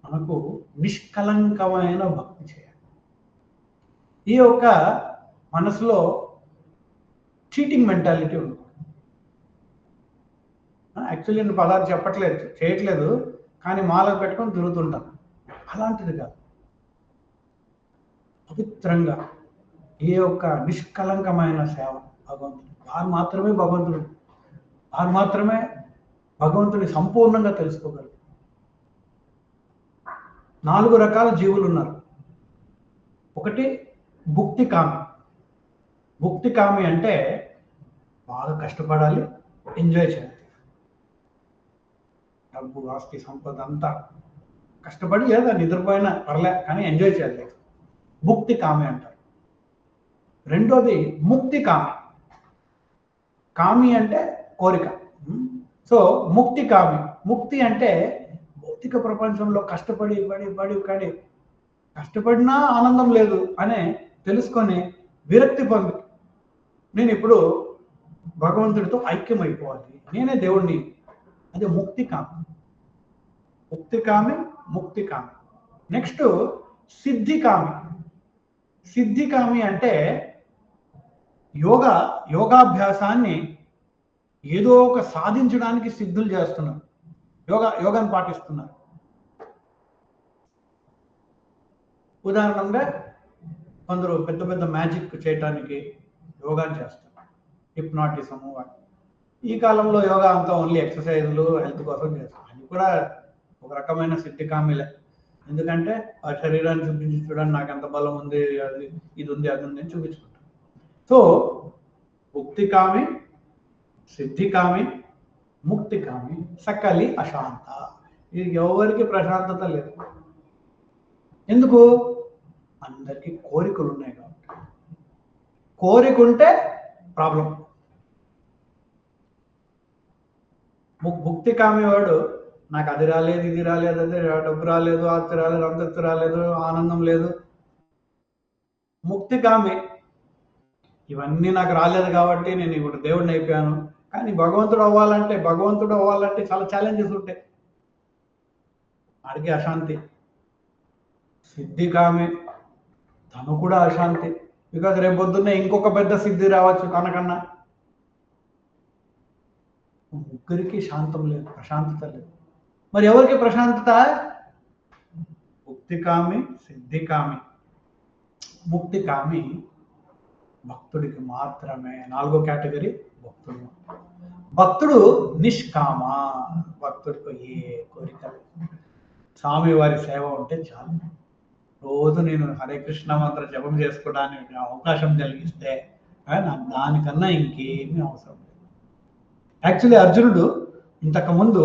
మనకు నిష్కలంకమైన భక్తి చేయాలి. ఈ యొక్క మనసులో చీటింగ్ మెంటాలిటీ ఉంది. యాక్చువల్లీ నేను పదార్థం చేయట్లేదు, కానీ మాలకు పెట్టుకొని తిరుగుతుంటాను. అలాంటిది కాదు. పవిత్రంగా ఏ యొక్క నిష్కలంకమైన సేవ భగవంతుడు, వారు మాత్రమే భగవంతుని సంపూర్ణంగా తెలుసుకోగలరు. 4 రకాల జీవులు ఉన్నారు. ఒకటి భుక్తికామి. భుక్తికామి అంటే బాగా కష్టపడాలి, ఎంజాయ్ చేయాలి. డబ్బు, ఆస్తి, సంపద అంతా కష్టపడి లేదా నిద్రపోయినా పర్లే కానీ ఎంజాయ్ చేయాలి. భుక్తికామి అంటారు. రెండోది ముక్తికామి. కామి అంటే కోరిక. సో ముక్తికామి. ముక్తి అంటే భౌతిక ప్రపంచంలో కష్టపడి కానీ కష్టపడినా ఆనందం లేదు అనే తెలుసుకొని విరక్తి పొంది నేను ఇప్పుడు భగవంతుడితో ఐక్యమైపోవాలి, నేనే దేవుణ్ణి. అదే ముక్తికామి. ముక్తికామి. నెక్స్ట్ సిద్ధికామి. సిద్ధికామి అంటే యోగాభ్యాసాన్ని ఏదో ఒక సాధించడానికి సిద్ధులు చేస్తున్నారు, యోగాన్ని పాటిస్తున్నారు. ఉదాహరణంగా కొందరు పెద్ద పెద్ద మ్యాజిక్ చేయటానికి యోగాని చేస్తారు, హిప్నాటిజము. ఈ కాలంలో యోగా అంతా ఓన్లీ ఎక్సర్సైజులు, హెల్త్ కోసం చేస్తారు. అది కూడా ఒక రకమైన సిద్ధికామిలే. ఎందుకంటే ఆ శరీరాన్ని చూపించి చూడండి, నాకు ఎంత బలం ఉంది, ఇది ఉంది, అది ఉంది అని చూపించుకుంటారు. సో ముక్తికామి, సిద్ధికామి, ముక్తికామి, సకలి అశాంత. ఇది ఎవరికి ప్రశాంతత లేదు. ఎందుకు? అందరికీ కోరికలు ఉన్నాయి కాబట్టి. కోరిక ఉంటే ప్రాబ్లం. ముక్తికామి వాడు నాకు అది రాలేదు, ఇది రాలేదు, అదే డబ్బు రాలేదు, ఆస్తి రాలేదు, అంతస్తు రాలేదు, ఆనందం లేదు. ముక్తికామి ఇవన్నీ నాకు రాలేదు కాబట్టి నేను ఇప్పుడు దేవుడిని అయిపోయాను. కానీ భగవంతుడు అవ్వాలంటే చాలా ఛాలెంజెస్ ఉంటాయి. వాడికి అశాంతి. సిద్ధికామి తను కూడా అశాంతి. బికాజ్ రేపు పొద్దున్నే ఇంకొక పెద్ద సిద్ధి రావచ్చు తనకన్నా. ముగ్గురికి శాంతం లేదు, ప్రశాంతత లేదు. మరి ఎవరికి ప్రశాంతత? ముక్తికామి, సిద్ధికామి. ముక్తికామి భక్తుడికి మాత్రమే. 4వ కేటగిరీ భక్తుడు. భక్తుడు నిష్కామ. భక్తుడికి ఏ కోరిక లేదు. స్వామి వారి సేవ ఉంటే చాలు. రోజు నేను హరే కృష్ణ మంత్ర జపం చేసుకోవడానికి అవకాశం కలిగిస్తే నాకు దానికన్నా ఇంకేమీ అవసరం లేదు. యాక్చువల్లీ ఇంతకుముందు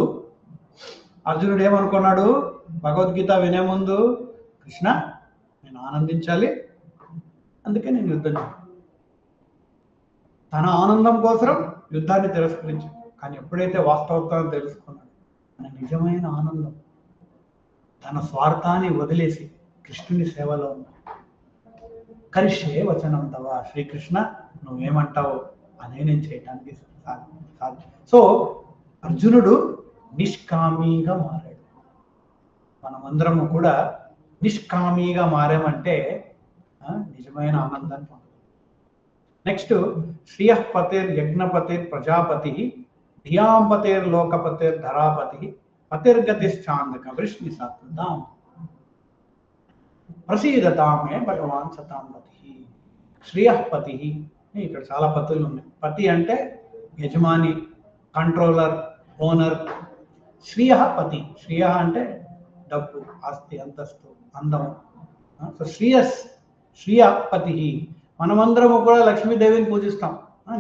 అర్జునుడు ఏమనుకున్నాడు? భగవద్గీత వినే ముందు, కృష్ణ నేను ఆనందించాలి, అందుకే నేను యుద్ధం చేయాలి. తన ఆనందం కోసం యుద్ధాన్ని తిరస్కరించాడు. కానీ ఎప్పుడైతే వాస్తవత్వాన్ని తెలుసుకున్నాడు, తన నిజమైన ఆనందం తన స్వార్థాన్ని వదిలేసి కృష్ణుని సేవలో ఉన్నాడు. కరిష్యే వచనం తవ, శ్రీకృష్ణ నువ్వేమంటావు అదే నేను చేయటానికి సాధ్యం. సో అర్జునుడు నిష్కామీగా మారాడు. మనమందరము కూడా నిష్కామీగా మారామంటే నిజమైన ఆనందాన్ని పొందాలి. నెక్స్ట్ శ్రియః పతిర్ యజ్ఞపతిర్ ప్రజాపతి ధియాం పతిర్ లోకపతిర్ ధరాపతి పతిర్గతిశ్చాందక వృష్ణి సాత్వతాం ప్రసీదతామే భగవాన్ సతాం పతి. శ్రియః పతి, ఇక్కడ చాలా పతులు ఉన్నాయి. పతి అంటే యజమాని, కంట్రోలర్, ఓనర్. శ్రియః పతి, శ్రియ అంటే డబ్బు, ఆస్తి, అంతస్తు, అందం. సో శ్రియ పతి. మనమందరము కూడా లక్ష్మీదేవిని పూజిస్తాం.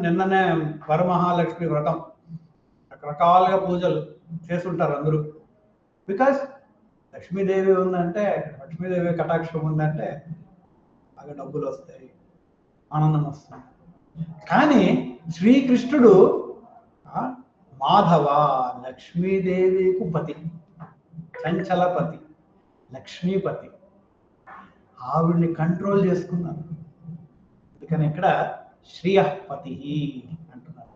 నిన్ననే వరమహాలక్ష్మి వ్రతం, రకరకాలుగా పూజలు చేస్తుంటారు అందరూ. బికాస్ లక్ష్మీదేవి ఉందంటే, లక్ష్మీదేవి కటాక్షం ఉందంటే బాగా డబ్బులు వస్తాయి, ఆనందం వస్తుంది. కానీ శ్రీకృష్ణుడు మాధవ లక్ష్మీదేవికు పతి, చంచలపతి, లక్ష్మీపతి. ఆవిడ్ని కంట్రోల్ చేసుకున్నారు. అందుకని ఇక్కడ శ్రియః పతి అంటున్నారు.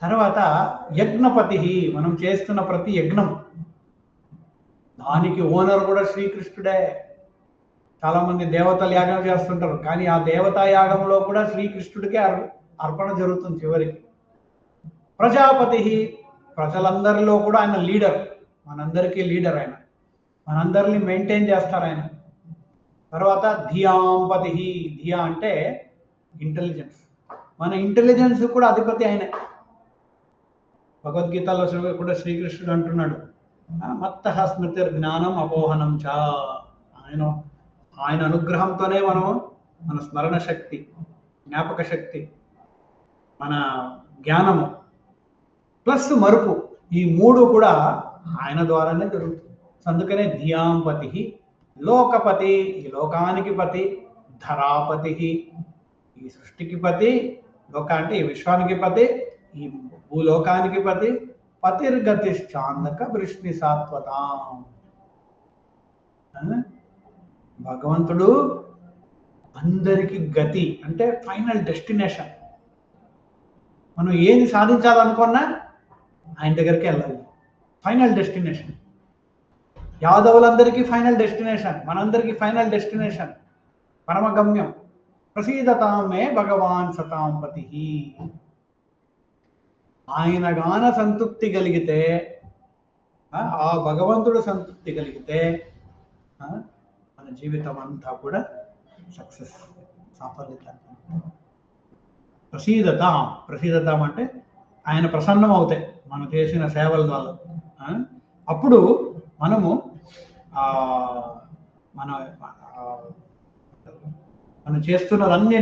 తర్వాత యజ్ఞపతి, మనం చేస్తున్న ప్రతి యజ్ఞం దానికి ఓనర్ కూడా శ్రీకృష్ణుడే. చాలా మంది దేవతలు యాగం చేస్తుంటారు, కానీ ఆ దేవతా యాగంలో కూడా శ్రీకృష్ణుడికే అర్పణ జరుగుతుంది చివరికి. ప్రజాపతి, ప్రజలందరిలో కూడా ఆయన లీడర్, మనందరికీ లీడర్ ఆయన, మనందరినీ మెయింటైన్ చేస్తారు ఆయన. తర్వాత ధియాంపతి, ధియా అంటే ఇంటెలిజెన్స్, మన ఇంటెలిజెన్స్ కూడా అధిపతి ఆయన. భగవద్గీతలో కూడా శ్రీకృష్ణుడు అంటున్నాడు, మత్తః స్మృతిర్ జ్ఞానం అపోహనం చ. ఆయన అనుగ్రహంతోనే మనము మన స్మరణ శక్తి, జ్ఞాపక శక్తి, మన జ్ఞానము ప్లస్ మరుపు, ఈ మూడు కూడా ఆయన ద్వారానే జరుగుతుంది. అందుకనే ధియాంపతి, లోకపతి, ఈ లోకానికి పతి, ధరాపతి, ఈ సృష్టికి పతి, లోక అంటే ఈ విశ్వానికి పతి, ఈ భూలోకానికి పతి, పతిర్గతిశ్చాందక వృష్ణి సాత్వతాం. భగవంతుడు అందరికి గతి అంటే ఫైనల్ డెస్టినేషన్. మనం ఏది సాధించాలనుకున్నా ఆయన దగ్గరికి వెళ్ళాలి. ఫైనల్ డెస్టినేషన్ యాదవులందరికీ ఫైనల్ డెస్టినేషన్, మనందరికీ ఫైనల్ డెస్టినేషన్, పరమగమ్యం. ప్రసీదతామే భగవాన్ సతాం పతి. ఆయన గాన సంతృప్తి కలిగితే, ఆ భగవంతుడు సంతృప్తి కలిగితే మన జీవితం అంతా కూడా సక్సెస్, సాఫల్యత. ప్రసీదతాం అంటే ఆయన ప్రసన్నం అవుతాయి మనం చేసిన సేవల ద్వారా. అప్పుడు మనము మనం చేస్తున్నది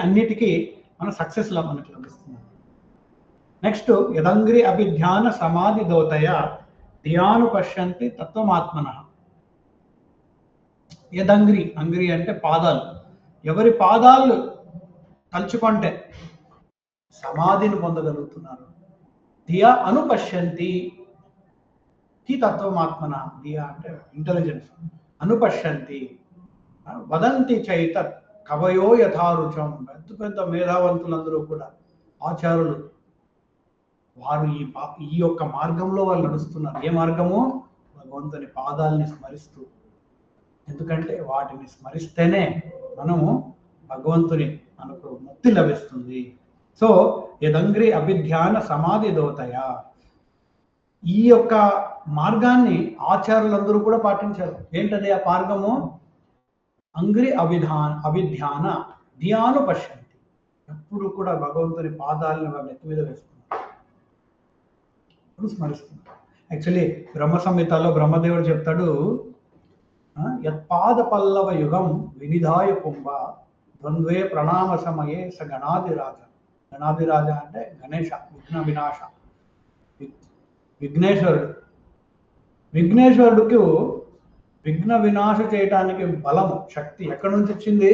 అన్నిటికీ మన సక్సెస్ లా మనకు లభిస్తుంది. నెక్స్ట్ యదంగ్రి అభిధ్యాన సమాధి దోతయ ధియాను పశ్యంతి తత్వమాత్మన. యదంగ్రి, అంగ్రి అంటే పాదాలు. ఎవరి పాదాలు తలుచుకుంటే సమాధిని పొందగలుగుతున్నారు. ధియా అనుపశ్యంతి, హి తత్వమాత్మన. ధియా అంటే ఇంటెలిజెన్స్. అనుపశ్యంతి వదంతి చైత కవయో యథారుచం. పెద్ద పెద్ద మేధావంతులందరూ కూడా, ఆచారులు, వారు ఈ యొక్క మార్గంలో వాళ్ళు నడుస్తున్నారు. ఏ మార్గము? భగవంతుని పాదాలని స్మరిస్తూ. ఎందుకంటే వాటిని స్మరిస్తేనే మనము మనకు ముక్తి లభిస్తుంది. సో యదంగ్రి అభిధ్యాన సమాధి దోతయ, ఈ యొక్క మార్గాన్ని ఆచార్యులందరూ కూడా పాటించారు. ఏంటది ఆ మార్గము? అంగ్రి అభిధ్యాన ధ్యాను పశ్యంతి. ఎప్పుడు కూడా భగవంతుని పాదాలను వాళ్ళ నెత్తి మీద వేసుకున్నారు, ఎప్పుడు స్మరిస్తున్నారు. యాక్చువల్లీ బ్రహ్మ సంహితలో బ్రహ్మదేవుడు చెప్తాడు, యత్పాద పల్లవ యుగం వినిధాయ కుంభ ద్వంద్వే ప్రణామ సమయే స గణాధిరాజ. గణాధిరాజ అంటే గణేశ, విఘ్న వినాశ, విఘ్నేశ్వరుడికి విఘ్న వినాశ చేయటానికి బలము, శక్తి ఎక్కడి నుంచి వచ్చింది?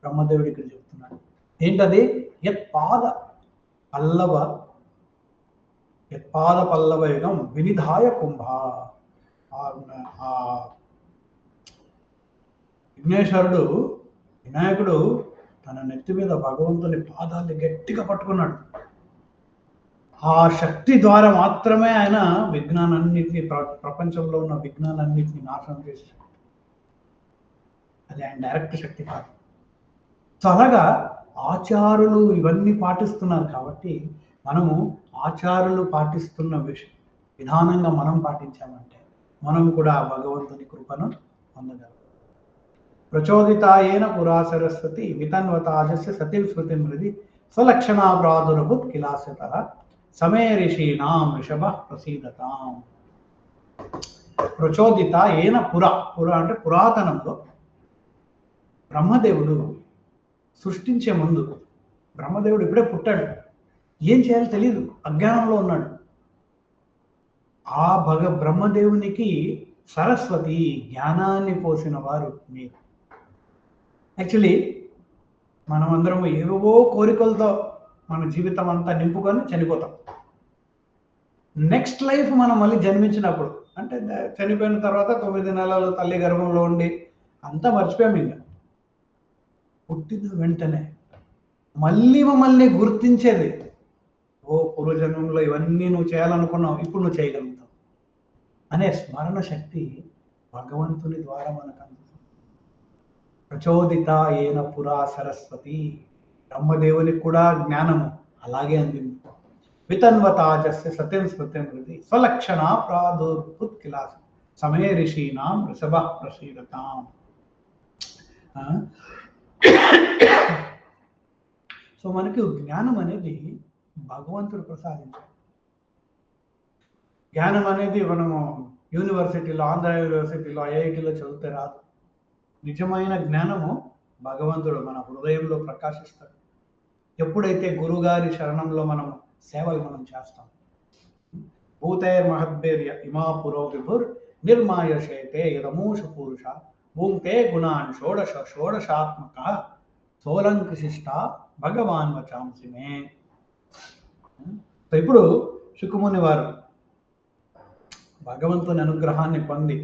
బ్రహ్మదేవుడికి చెప్తున్నాడు. ఏంటది? యత్పాద పల్లవ యుగం వినిధాయ కుంభ. వినాయకుడు తన నెత్తి మీద భగవంతుని పాదాన్ని గట్టిగా పట్టుకున్నాడు. ఆ శక్తి ద్వారా మాత్రమే ఆయన విఘ్నాలన్నింటినీ, ప్రపంచంలో ఉన్న విఘ్నాలన్నింటినీ నాశనం చేశాడు. అది ఆయన డైరెక్ట్ శక్తి కాదు. సో అలాగా ఆచారులు ఇవన్నీ పాటిస్తున్నారు కాబట్టి మనము ఆచారులు పాటిస్తున్న విధానంగా మనం పాటించామంటే మనం కూడా భగవంతుని కృపను పొందగలం. ప్రచోదితాయేన పురా సరస్వతి వితన్వతాజస్య సతిం స్మృతిం హృది స్వలక్షణా ప్రాదురభుత్ కిలాస్యతః సమే ఋషీణాం ఋషభ ప్రసీదతాం. ప్రచోదిత ఏన పుర అంటే పురాతనంలో బ్రహ్మదేవుడు సృష్టించే ముందు, బ్రహ్మదేవుడు ఇప్పుడే పుట్టాడు, ఏం చేయాలో తెలియదు, అజ్ఞానంలో ఉన్నాడు. ఆ బ్రహ్మదేవునికి సరస్వతి జ్ఞానాన్ని పోసిన వారు మీరు. యాక్చువల్లీ మనమందరం ఏవో కోరికలతో మన జీవితం అంతా నింపుకొని చనిపోతాం. నెక్స్ట్ లైఫ్ మనం మళ్ళీ జన్మించినప్పుడు అంటే చనిపోయిన తర్వాత 9 నెలలు తల్లి గర్భంలో ఉండి అంతా మర్చిపోయాము. ఇంకా పుట్టిన వెంటనే మళ్ళీ మమ్మల్ని గుర్తించేది, ఓ పూర్వజన్మంలో ఇవన్నీ నువ్వు చేయాలనుకున్నావు, ఇప్పుడు నువ్వు చేయగలుగుతావు అనే స్మరణ శక్తి భగవంతుని ద్వారా మనకు అందుతుంది. ప్రచోదిత ఏన పురా సరస్వతి, బ్రహ్మదేవునికి కూడా జ్ఞానము అలాగే అందింది. వితన్వతాజస్య సత్యం స్మృత్యం హృది స్వలక్షణ ప్రాదుర్భుత్ కిలాస సమయ ఋషీణాం వృషభ ప్రసీదతాం. సో మనకి జ్ఞానం అనేది భగవంతుడు ప్రసాదించాడు. జ్ఞానం అనేది మనము యూనివర్సిటీలో, ఆంధ్ర యూనివర్సిటీలో, ఐఐటీలో చదివితే రాదు. నిజమైన జ్ఞానము భగవంతుడు మన హృదయంలో ప్రకాశిస్తాడు. ఎప్పుడైతే గురుగారి శరణంలో మనం సేవలు మనం చేస్తాం. భూతే మహద్భేర్య ఇమా పురో విభుర్ నిర్మాయశేతే యదమూష పురుష భూంతే గుణాన్ షోడశాత్మక సోలంకృశిష్ట భగవాన్ వచాంసి మే. ఇప్పుడు శుకుముని వారు భగవంతుని అనుగ్రహాన్ని పొంది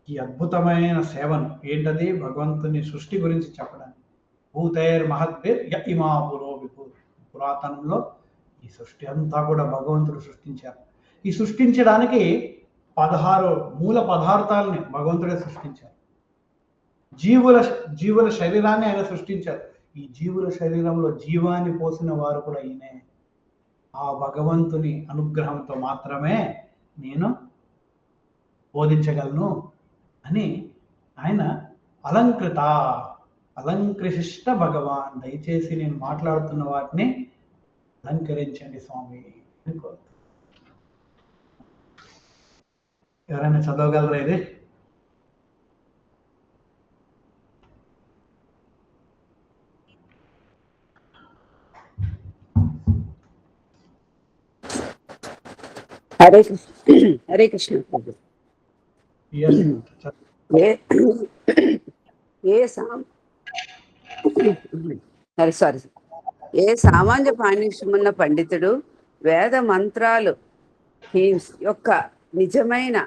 ఈ అద్భుతమైన సేవను, ఏంటది, భగవంతుని సృష్టి గురించి చెప్పడానికి. భూతైర్ మహద్భిర్ ఇమా పురో విభుర్, పురాతనంలో ఈ సృష్టి అంతా కూడా భగవంతుడు సృష్టించారు. ఈ సృష్టించడానికి 16 మూల పదార్థాలని భగవంతుడే సృష్టించారు. జీవుల శరీరాన్ని ఆయన సృష్టించారు. ఈ జీవుల శరీరంలో జీవాన్ని పోసిన వారు కూడా ఈయనే. ఆ భగవంతుని అనుగ్రహంతో మాత్రమే నేను బోధించగలను అని ఆయన అలంకృశిష్ట భగవాన్, దయచేసి నేను మాట్లాడుతున్న వాటిని అలంకరించండి స్వామి అని కోరు. ఎవరైనా చదవగలరా ఇది? హరే కృష్ణ. ఏ సామాన్య పాండిత్యమున్న పండితుడు వేద మంత్రాలు యొక్క నిజమైన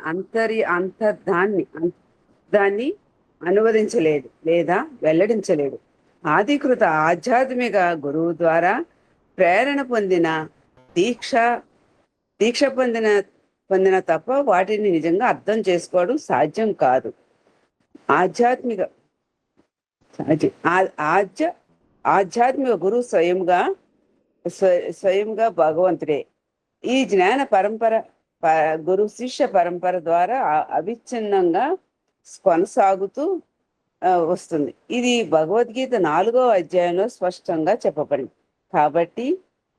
దాన్ని అనువదించలేడు లేదా వెల్లడించలేడు. ఆదికృత ఆధ్యాత్మిక గురువు ద్వారా ప్రేరణ పొందిన దీక్ష పొందిన తప్ప వాటిని నిజంగా అర్థం చేసుకోవడం సాధ్యం కాదు. ఆధ్యాత్మిక గురువు స్వయంగా భగవంతుడే. ఈ జ్ఞాన పరంపర గురు శిష్య పరంపర ద్వారా అవిచ్ఛిన్నంగా కొనసాగుతూ వస్తుంది. ఇది భగవద్గీత 4వ అధ్యాయంలో స్పష్టంగా చెప్పబడింది. కాబట్టి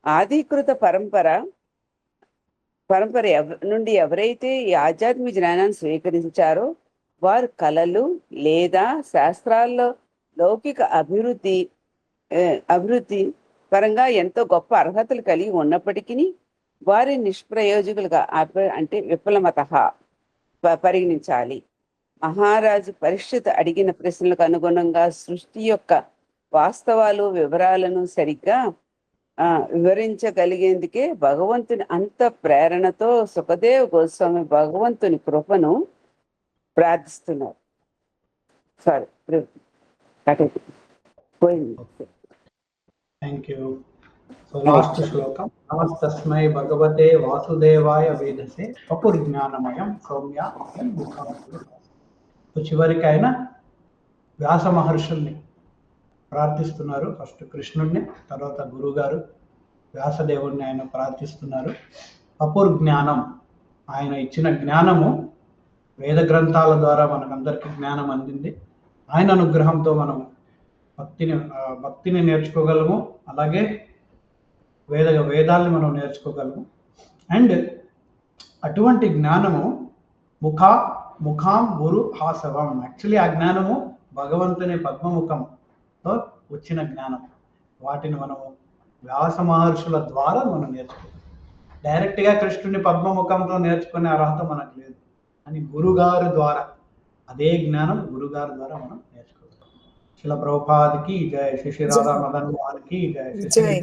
ఆదికృత పరంపర నుండి ఎవరైతే ఈ ఆధ్యాత్మిక జ్ఞానాన్ని స్వీకరించారో వారు కళలు లేదా శాస్త్రాల్లో లౌకిక అభివృద్ధి పరంగా ఎంతో గొప్ప అర్హతలు కలిగి ఉన్నప్పటికీ వారి నిష్ప్రయోజకులుగా అంటే విఫలమత పరిగణించాలి. మహారాజు పరీక్షిత్ అడిగిన ప్రశ్నలకు అనుగుణంగా సృష్టి యొక్క వాస్తవాలు వివరాలను సరిగ్గా వివరించగలిగేందుకే భగవంతుని అంత ప్రేరణతో సుఖదేవ్ గోస్వామి భగవంతుని కృపను ప్రార్థిస్తున్నారు. Thank you. సో లాస్ట్ శ్లోకం. నమస్తస్మై భగవతే వాసుదేవాయ వేదసే వపుర్జ్ఞానమయం సౌమ్య. సో చివరికి ఆయన వ్యాస మహర్షుల్ని ప్రార్థిస్తున్నారు. ఫస్ట్ కృష్ణుడిని, తర్వాత గురువు గారు వ్యాసదేవుడిని ఆయన ప్రార్థిస్తున్నారు. అపూర్ జ్ఞానం, ఆయన ఇచ్చిన జ్ఞానము వేద గ్రంథాల ద్వారా మనకందరికీ జ్ఞానం అందింది. ఆయన అనుగ్రహంతో మనం భక్తిని నేర్చుకోగలము, అలాగే వేదాల్ని మనం నేర్చుకోగలము. అండ్ అటువంటి జ్ఞానము ముఖాం గురు హాసవం, యాక్చువల్లీ ఆ జ్ఞానము భగవంతుని పద్మముఖంతో వచ్చిన జ్ఞానం. వాటిని మనము వ్యాస మహర్షుల ద్వారా మనం నేర్చుకోవాలి. డైరెక్ట్గా కృష్ణుని పద్మముఖంతో నేర్చుకునే అర్హత మనకు లేదు, అని గురుగారు ద్వారా, అదే జ్ఞానం గురుగారు ద్వారా మనం నేర్చుకోవాలి. శిల ప్రభుపాదికి జయ, శ్రీ రాధా మదన్ మోహన్కి జయ, శ్రీ